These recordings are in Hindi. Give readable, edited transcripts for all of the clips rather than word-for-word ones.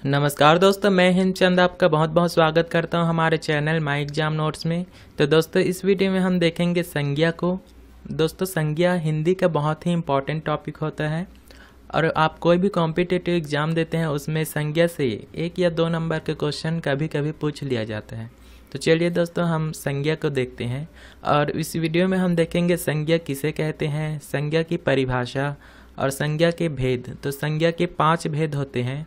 नमस्कार दोस्तों, मैं हिंदचंद आपका बहुत बहुत स्वागत करता हूं हमारे चैनल माई एग्जाम नोट्स में। तो दोस्तों, इस वीडियो में हम देखेंगे संज्ञा को। दोस्तों, संज्ञा हिंदी का बहुत ही इम्पोर्टेंट टॉपिक होता है और आप कोई भी कॉम्पिटिटिव एग्ज़ाम देते हैं उसमें संज्ञा से 1 या 2 नंबर के क्वेश्चन कभी कभी पूछ लिया जाता है। तो चलिए दोस्तों, हम संज्ञा को देखते हैं और इस वीडियो में हम देखेंगे संज्ञा किसे कहते हैं, संज्ञा की परिभाषा और संज्ञा के भेद। तो संज्ञा के 5 भेद होते हैं।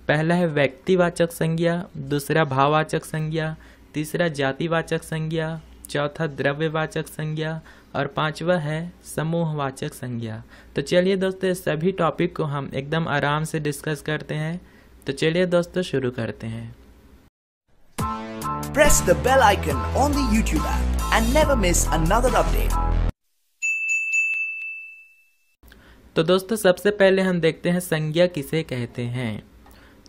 पहला है व्यक्तिवाचक संज्ञा, दूसरा भाववाचक संज्ञा, तीसरा जातिवाचक संज्ञा, चौथा द्रव्यवाचक संज्ञा और 5वां है समूहवाचक संज्ञा। तो चलिए दोस्तों, सभी टॉपिक को हम एकदम आराम से डिस्कस करते हैं। तो चलिए दोस्तों, शुरू करते हैं। Press the bell icon on the YouTube app and never miss another update. तो दोस्तों, सबसे पहले हम देखते हैं संज्ञा किसे कहते हैं।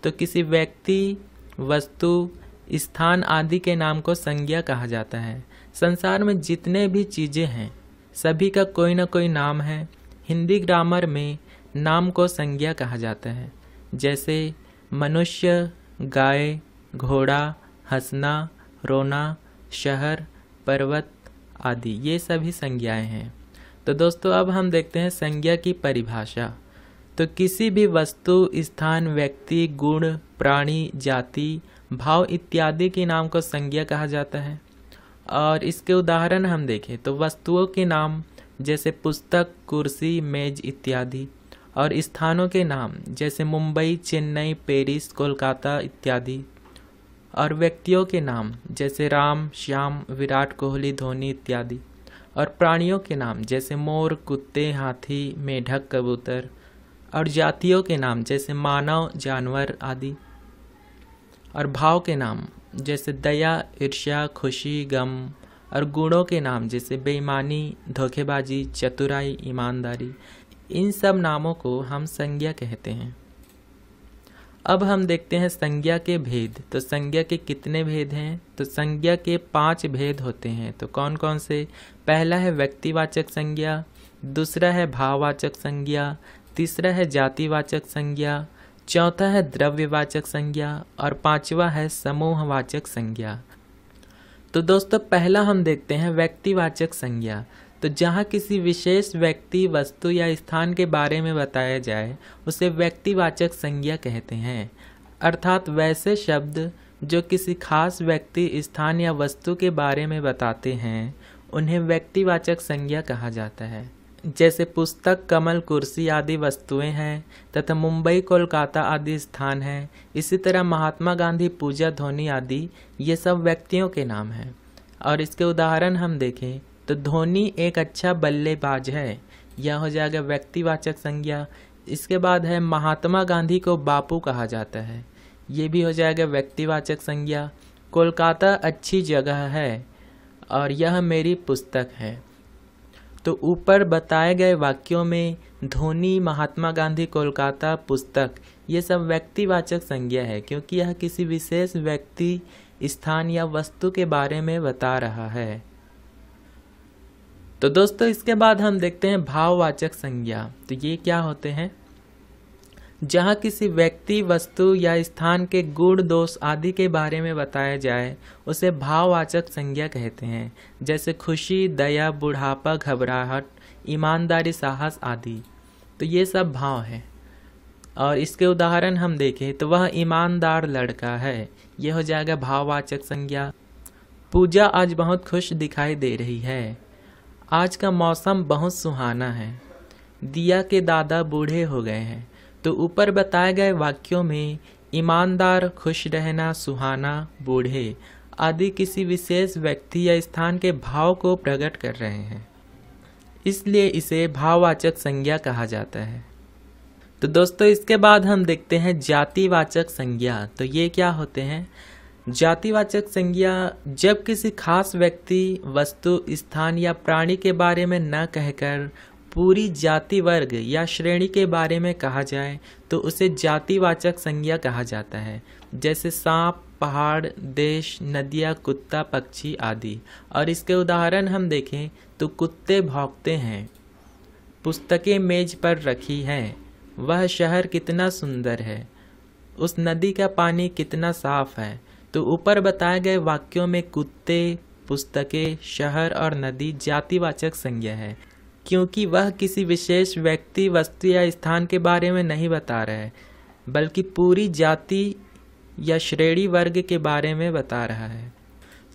तो किसी व्यक्ति, वस्तु, स्थान आदि के नाम को संज्ञा कहा जाता है। संसार में जितने भी चीज़ें हैं सभी का कोई ना कोई नाम है। हिंदी ग्रामर में नाम को संज्ञा कहा जाता है। जैसे मनुष्य, गाय, घोड़ा, हंसना, रोना, शहर, पर्वत आदि, ये सभी संज्ञाएं हैं। तो दोस्तों, अब हम देखते हैं संज्ञा की परिभाषा। तो किसी भी वस्तु, स्थान, व्यक्ति, गुण, प्राणी, जाति, भाव इत्यादि के नाम को संज्ञा कहा जाता है। और इसके उदाहरण हम देखें तो वस्तुओं के नाम जैसे पुस्तक, कुर्सी, मेज इत्यादि, और स्थानों के नाम जैसे मुंबई, चेन्नई, पेरिस, कोलकाता इत्यादि, और व्यक्तियों के नाम जैसे राम, श्याम, विराट कोहली, धोनी इत्यादि, और प्राणियों के नाम जैसे मोर, कुत्ते, हाथी, मेढक, कबूतर, और जातियों के नाम जैसे मानव, जानवर आदि, और भाव के नाम जैसे दया, ईर्ष्या, खुशी, गम, और गुणों के नाम जैसे बेईमानी, धोखेबाजी, चतुराई, ईमानदारी। इन सब नामों को हम संज्ञा कहते हैं। अब हम देखते हैं संज्ञा के भेद। तो संज्ञा के कितने भेद हैं? तो संज्ञा के 5 भेद होते हैं। तो कौन कौन से? पहला है व्यक्तिवाचक संज्ञा, दूसरा है भाववाचक संज्ञा, तीसरा है जातिवाचक संज्ञा, चौथा है द्रव्यवाचक संज्ञा और 5वां है समूहवाचक संज्ञा। तो दोस्तों, पहला हम देखते हैं व्यक्तिवाचक संज्ञा। तो जहाँ किसी विशेष व्यक्ति, वस्तु या स्थान के बारे में बताया जाए उसे व्यक्तिवाचक संज्ञा कहते हैं। अर्थात वैसे शब्द जो किसी खास व्यक्ति, स्थान या वस्तु के बारे में बताते हैं उन्हें व्यक्तिवाचक संज्ञा कहा जाता है। जैसे पुस्तक, कमल, कुर्सी आदि वस्तुएं हैं तथा मुंबई, कोलकाता आदि स्थान हैं। इसी तरह महात्मा गांधी, पूजा, धोनी आदि ये सब व्यक्तियों के नाम हैं। और इसके उदाहरण हम देखें तो धोनी एक अच्छा बल्लेबाज है, यह हो जाएगा व्यक्तिवाचक संज्ञा। इसके बाद है महात्मा गांधी को बापू कहा जाता है, ये भी हो जाएगा व्यक्तिवाचक संज्ञा। कोलकाता अच्छी जगह है और यह मेरी पुस्तक है। तो ऊपर बताए गए वाक्यों में धोनी, महात्मा गांधी, कोलकाता, पुस्तक ये सब व्यक्तिवाचक संज्ञा है, क्योंकि यह किसी विशेष व्यक्ति, स्थान या वस्तु के बारे में बता रहा है। तो दोस्तों, इसके बाद हम देखते हैं भाववाचक संज्ञा। तो ये क्या होते हैं? जहाँ किसी व्यक्ति, वस्तु या स्थान के गुण, दोष आदि के बारे में बताया जाए उसे भाववाचक संज्ञा कहते हैं। जैसे खुशी, दया, बुढ़ापा, घबराहट, ईमानदारी, साहस आदि। तो ये सब भाव हैं। और इसके उदाहरण हम देखें तो वह ईमानदार लड़का है, ये हो जाएगा भाववाचक संज्ञा। पूजा आज बहुत खुश दिखाई दे रही है। आज का मौसम बहुत सुहाना है। दिया के दादा बूढ़े हो गए हैं। तो ऊपर बताए गए वाक्यों में ईमानदार, खुश रहना, सुहाना, बूढ़े आदि किसी विशेष व्यक्ति या स्थान के भाव को प्रकट कर रहे हैं, इसलिए इसे भाववाचक संज्ञा कहा जाता है। तो दोस्तों, इसके बाद हम देखते हैं जातिवाचक संज्ञा। तो ये क्या होते हैं? जातिवाचक संज्ञा जब किसी खास व्यक्ति, वस्तु, स्थान या प्राणी के बारे में न कहकर पूरी जाति, वर्ग या श्रेणी के बारे में कहा जाए तो उसे जातिवाचक संज्ञा कहा जाता है। जैसे सांप, पहाड़, देश, नदियाँ, कुत्ता, पक्षी आदि। और इसके उदाहरण हम देखें तो कुत्ते भौंकते हैं, पुस्तकें मेज पर रखी हैं, वह शहर कितना सुंदर है, उस नदी का पानी कितना साफ है। तो ऊपर बताए गए वाक्यों में कुत्ते, पुस्तकें, शहर और नदी जातिवाचक संज्ञा है, क्योंकि वह किसी विशेष व्यक्ति, वस्तु या स्थान के बारे में नहीं बता रहा है, बल्कि पूरी जाति या श्रेणी वर्ग के बारे में बता रहा है।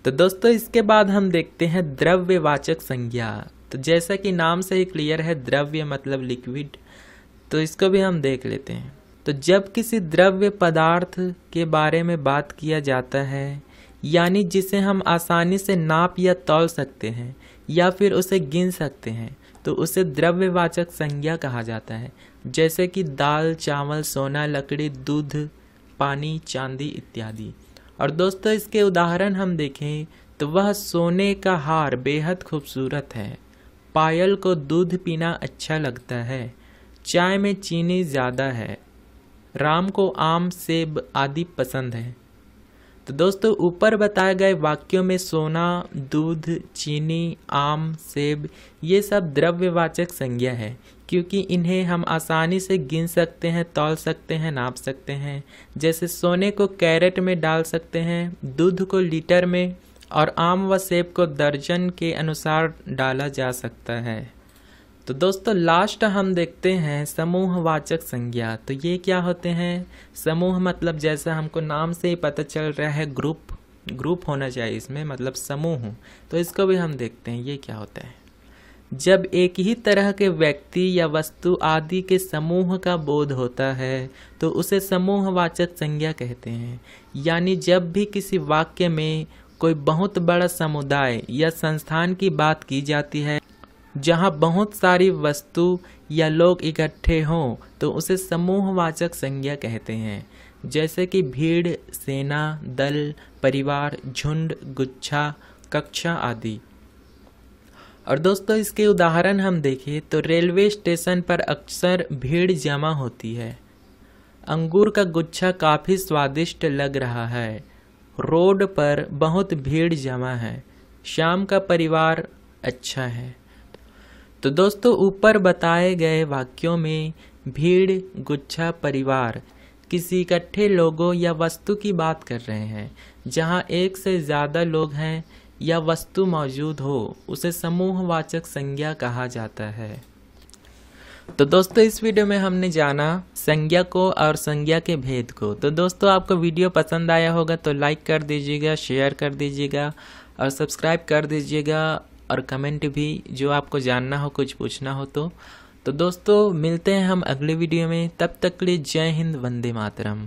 तो दोस्तों इसके बाद हम देखते हैं द्रव्यवाचक संज्ञा। तो जैसा कि नाम से ही क्लियर है, द्रव्य मतलब लिक्विड, तो इसको भी हम देख लेते हैं। तो जब किसी द्रव्य पदार्थ के बारे में बात किया जाता है, यानी जिसे हम आसानी से नाप या तौल सकते हैं या फिर उसे गिन सकते हैं, तो उसे द्रव्यवाचक संज्ञा कहा जाता है। जैसे कि दाल, चावल, सोना, लकड़ी, दूध, पानी, चांदी इत्यादि। और दोस्तों इसके उदाहरण हम देखें तो वह सोने का हार बेहद खूबसूरत है, पायल को दूध पीना अच्छा लगता है, चाय में चीनी ज़्यादा है, राम को आम, सेब आदि पसंद है। तो दोस्तों ऊपर बताए गए वाक्यों में सोना, दूध, चीनी, आम, सेब ये सब द्रव्यवाचक संज्ञा है, क्योंकि इन्हें हम आसानी से गिन सकते हैं, तौल सकते हैं, नाप सकते हैं। जैसे सोने को कैरेट में डाल सकते हैं, दूध को लीटर में और आम व सेब को दर्जन के अनुसार डाला जा सकता है। तो दोस्तों लास्ट हम देखते हैं समूहवाचक संज्ञा। तो ये क्या होते हैं? समूह मतलब जैसा हमको नाम से ही पता चल रहा है, ग्रुप होना चाहिए इसमें, मतलब समूह। तो इसको भी हम देखते हैं ये क्या होता है। जब एक ही तरह के व्यक्ति या वस्तु आदि के समूह का बोध होता है तो उसे समूहवाचक संज्ञा कहते हैं। यानी जब भी किसी वाक्य में कोई बहुत बड़ा समुदाय या संस्थान की बात की जाती है जहाँ बहुत सारी वस्तु या लोग इकट्ठे हों, तो उसे समूहवाचक संज्ञा कहते हैं। जैसे कि भीड़, सेना, दल, परिवार, झुंड, गुच्छा, कक्षा आदि। और दोस्तों इसके उदाहरण हम देखें तो रेलवे स्टेशन पर अक्सर भीड़ जमा होती है। अंगूर का गुच्छा काफ़ी स्वादिष्ट लग रहा है। रोड पर बहुत भीड़ जमा है। शाम का परिवार अच्छा है। तो दोस्तों ऊपर बताए गए वाक्यों में भीड़, गुच्छा, परिवार किसी इकट्ठे लोगों या वस्तु की बात कर रहे हैं। जहां एक से ज़्यादा लोग हैं या वस्तु मौजूद हो, उसे समूहवाचक संज्ञा कहा जाता है। तो दोस्तों इस वीडियो में हमने जाना संज्ञा को और संज्ञा के भेद को। तो दोस्तों आपको वीडियो पसंद आया होगा तो लाइक कर दीजिएगा, शेयर कर दीजिएगा और सब्सक्राइब कर दीजिएगा, और कमेंट भी जो आपको जानना हो, कुछ पूछना हो तो दोस्तों मिलते हैं हम अगले वीडियो में। तब तक के लिए जय हिंद, वंदे मातरम।